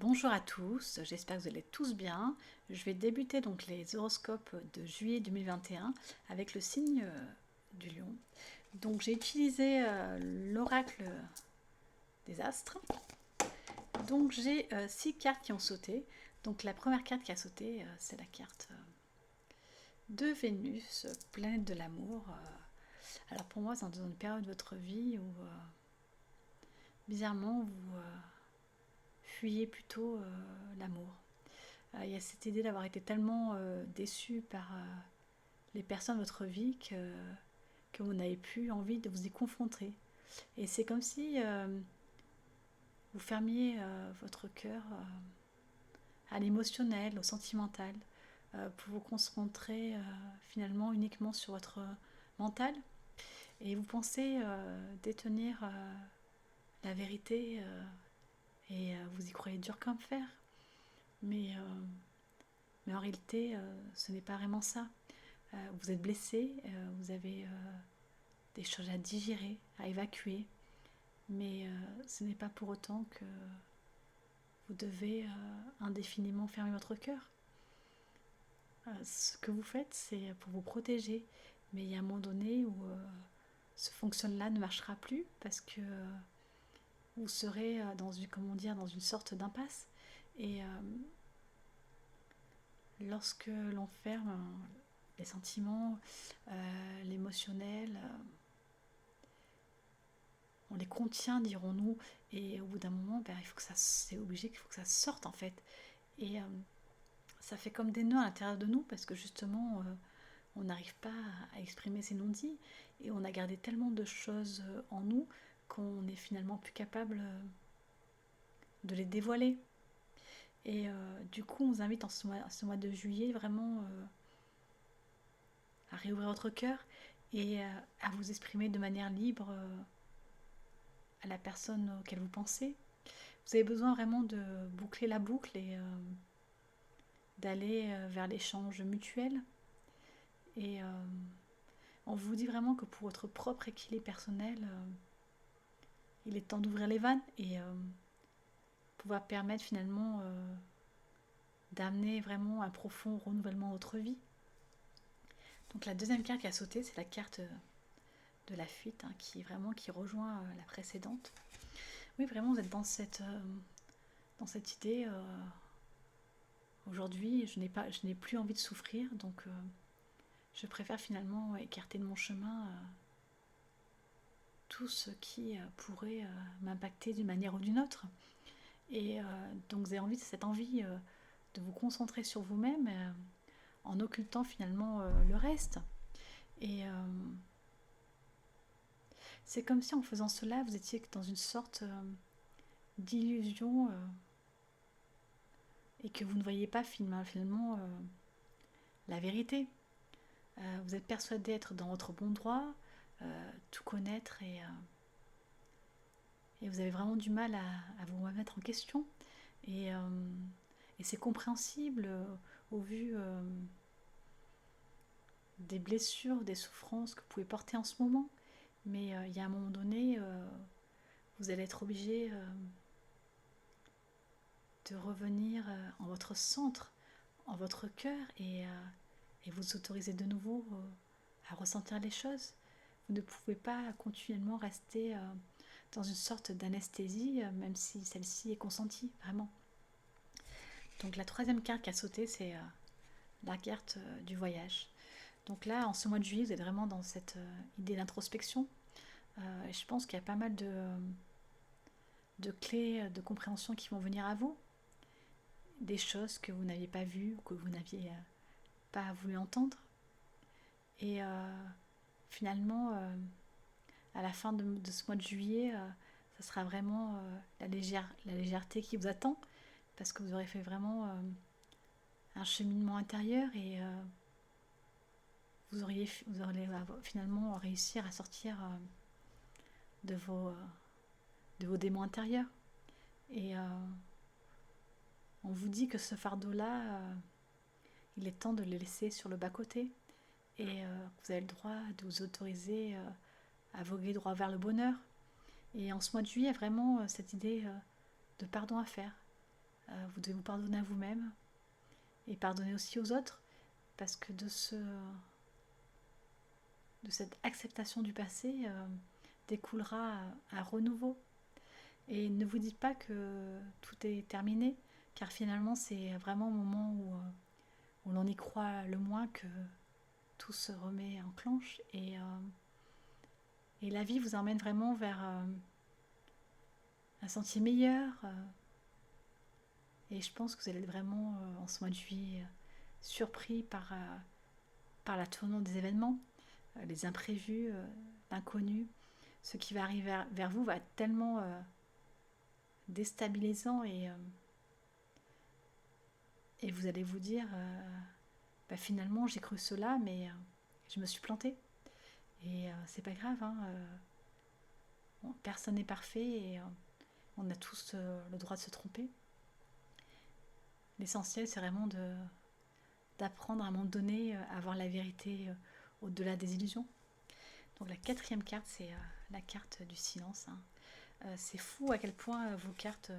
Bonjour à tous, j'espère que vous allez tous bien. Je vais débuter donc les horoscopes de juillet 2021 avec le signe du lion. Donc j'ai utilisé l'oracle des astres. Donc j'ai 6 cartes qui ont sauté. Donc la première carte qui a sauté, c'est la carte de Vénus, planète de l'amour. Alors pour moi, c'est dans une période de votre vie où bizarrement vous fuyez plutôt l'amour. Il y a cette idée d'avoir été tellement déçu par les personnes de votre vie que vous n'avez plus envie de vous y confronter. Et c'est comme si vous fermiez votre cœur à l'émotionnel, au sentimental, pour vous concentrer finalement uniquement sur votre mental. Et vous pensez détenir la vérité et vous y croyez dur comme fer. Mais, mais en réalité, ce n'est pas vraiment ça. Vous êtes blessé, vous avez des choses à digérer, à évacuer, mais ce n'est pas pour autant que vous devez indéfiniment fermer votre cœur. Ce que vous faites, c'est pour vous protéger, mais il y a un moment donné où ce fonctionne-là ne marchera plus parce que vous serez dans une sorte d'impasse. Et lorsque l'on ferme les sentiments, l'émotionnel, on les contient, dirons-nous, et au bout d'un moment, il faut que c'est obligé qu'il faut que ça sorte en fait. Et ça fait comme des nœuds à l'intérieur de nous parce que justement, on n'arrive pas à exprimer ces non-dits et on a gardé tellement de choses en nous qu'on n'est finalement plus capable de les dévoiler. Et du coup, on vous invite en ce mois de juillet vraiment à réouvrir votre cœur et à vous exprimer de manière libre à la personne auquel vous pensez. Vous avez besoin vraiment de boucler la boucle et d'aller vers l'échange mutuel. Et on vous dit vraiment que pour votre propre équilibre personnel, il est temps d'ouvrir les vannes et pouvoir permettre finalement d'amener vraiment un profond renouvellement à votre vie. Donc la deuxième carte qui a sauté, c'est la carte de la fuite, hein, qui rejoint la précédente. Oui, vraiment, vous êtes dans cette idée. Aujourd'hui, je n'ai plus envie de souffrir, donc je préfère finalement écarter de mon chemin tout ce qui pourrait m'impacter d'une manière ou d'une autre. Et donc vous avez cette envie de vous concentrer sur vous-même en occultant finalement le reste. Et c'est comme si en faisant cela, vous étiez dans une sorte d'illusion et que vous ne voyez pas finalement la vérité. Vous êtes persuadé être dans votre bon droit, tout connaître et vous avez vraiment du mal à vous remettre en question. Et, et c'est compréhensible au vu des blessures, des souffrances que vous pouvez porter en ce moment. Mais il y a un moment donné, vous allez être obligé de revenir en votre centre, en votre cœur et vous autoriser de nouveau à ressentir les choses. Vous ne pouvez pas continuellement rester dans une sorte d'anesthésie, même si celle-ci est consentie, vraiment. Donc la troisième carte qui a sauté, c'est la carte du voyage. Donc là, en ce mois de juillet, vous êtes vraiment dans cette idée d'introspection. Et je pense qu'il y a pas mal de clés de compréhension qui vont venir à vous. Des choses que vous n'aviez pas vues ou que vous n'aviez pas voulu entendre. Et finalement, à la fin de ce mois de juillet, ça sera vraiment la légèreté qui vous attend parce que vous aurez fait vraiment un cheminement intérieur et vous allez finalement réussir à sortir de vos démons intérieurs. Et on vous dit que ce fardeau-là, il est temps de le laisser sur le bas-côté et vous avez le droit de vous autoriser à voguer droit vers le bonheur. Et en ce mois de juillet, il y a vraiment cette idée de pardon à faire. Vous devez vous pardonner à vous-même et pardonner aussi aux autres, parce que de cette acceptation du passé découlera un renouveau. Et ne vous dites pas que tout est terminé, car finalement c'est vraiment au moment où l'on y croit le moins que tout se remet en clenche. Et la vie vous emmène vraiment vers un sentier meilleur. Et je pense que vous allez être vraiment en ce mois de juillet surpris par la tournure des événements, les imprévus, l'inconnu. Ce qui va arriver vers vous va être tellement déstabilisant et vous allez vous dire finalement j'ai cru cela mais je me suis plantée et c'est pas grave hein, personne n'est parfait et on a tous le droit de se tromper. L'essentiel c'est vraiment d'apprendre à un moment donné à voir la vérité au-delà des illusions. Donc la 4e carte c'est la carte du silence hein. C'est fou à quel point vos cartes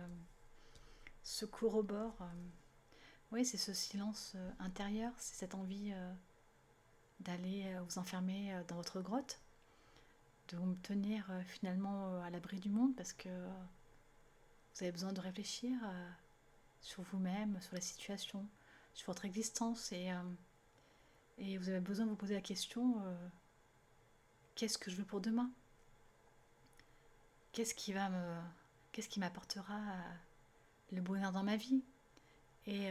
se corroborent. Oui, c'est ce silence intérieur, c'est cette envie d'aller vous enfermer dans votre grotte, de vous tenir finalement à l'abri du monde parce que vous avez besoin de réfléchir sur vous-même, sur la situation, sur votre existence et vous avez besoin de vous poser la question qu'est-ce que je veux pour demain? Qu'est-ce qui m'apportera le bonheur dans ma vie? Et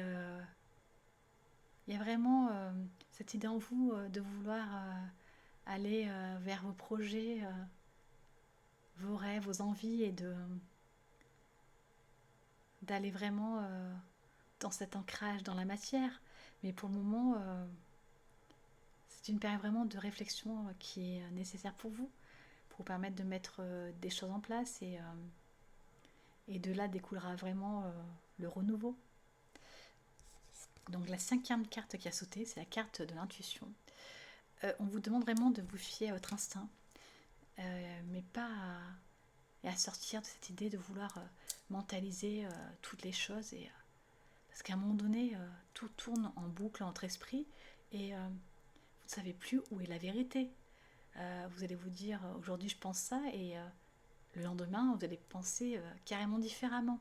il y a vraiment cette idée en vous de vouloir aller vers vos projets, vos rêves, vos envies et d'aller vraiment dans cet ancrage dans la matière. Mais pour le moment, c'est une période vraiment de réflexion qui est nécessaire pour vous permettre de mettre des choses en place et de là découlera vraiment le renouveau. Donc la 5e carte qui a sauté, c'est la carte de l'intuition. On vous demande vraiment de vous fier à votre instinct, mais pas à sortir de cette idée de vouloir mentaliser toutes les choses. Parce qu'à un moment donné, tout tourne en boucle dans votre esprit et vous ne savez plus où est la vérité. Vous allez vous dire, aujourd'hui je pense ça et le lendemain, vous allez penser carrément différemment.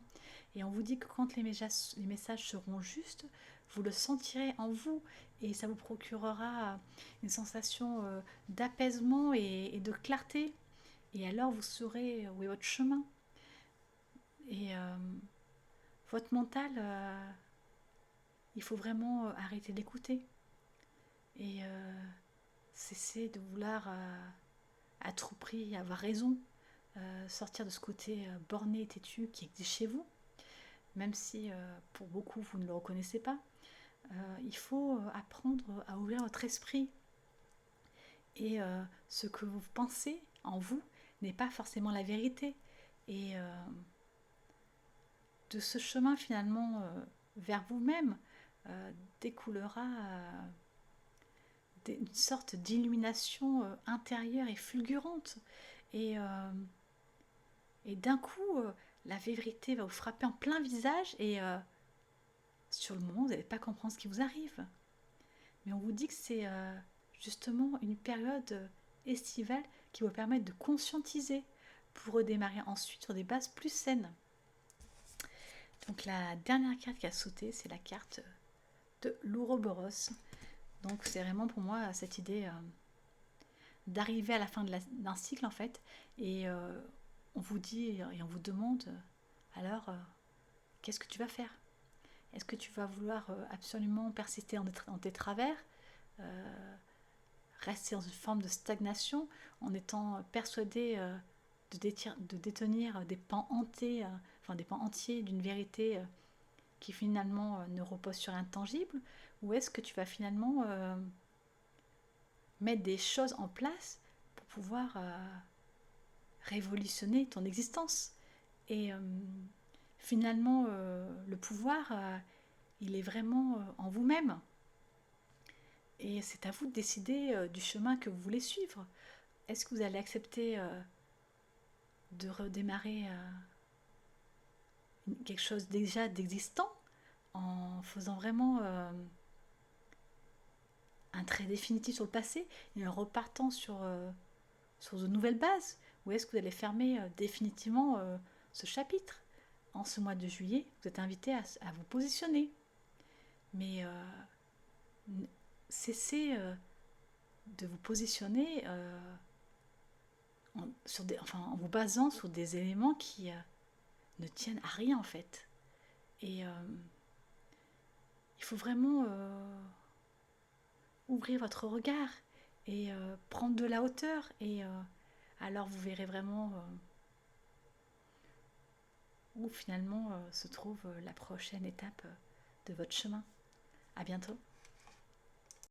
Et on vous dit que quand les messages seront justes, vous le sentirez en vous et ça vous procurera une sensation d'apaisement et de clarté. Et alors vous saurez où est votre chemin. Et votre mental, il faut vraiment arrêter d'écouter. Et cesser de vouloir à tout prix avoir raison. Sortir de ce côté borné et têtu qui existe chez vous, même si pour beaucoup vous ne le reconnaissez pas. Il faut apprendre à ouvrir votre esprit et ce que vous pensez en vous n'est pas forcément la vérité et de ce chemin finalement vers vous-même découlera une sorte d'illumination intérieure et fulgurante et d'un coup la vérité va vous frapper en plein visage et sur le moment vous n'allez pas comprendre ce qui vous arrive, mais on vous dit que c'est justement une période estivale qui va vous permettre de conscientiser pour redémarrer ensuite sur des bases plus saines. Donc la dernière carte qui a sauté, c'est la carte de l'Ouroboros. Donc c'est vraiment pour moi cette idée d'arriver à la fin d'un cycle en fait et on vous dit et on vous demande alors qu'est-ce que tu vas faire? Est-ce que tu vas vouloir absolument persister dans tes travers, rester dans une forme de stagnation en étant persuadé de détenir des pans entiers, des pans entiers d'une vérité qui finalement ne repose sur rien de tangible, ou est-ce que tu vas finalement mettre des choses en place pour pouvoir révolutionner ton existence? Et finalement, le pouvoir, il est vraiment en vous-même. Et c'est à vous de décider du chemin que vous voulez suivre. Est-ce que vous allez accepter de redémarrer quelque chose déjà d'existant, en faisant vraiment un trait définitif sur le passé et en repartant sur de nouvelles bases? Ou est-ce que vous allez fermer définitivement ce chapitre? En ce mois de juillet, vous êtes invité à vous positionner. Mais cessez de vous positionner en vous basant sur des éléments qui ne tiennent à rien en fait. Et il faut vraiment ouvrir votre regard et prendre de la hauteur. Et alors vous verrez vraiment où finalement se trouve la prochaine étape de votre chemin. À bientôt.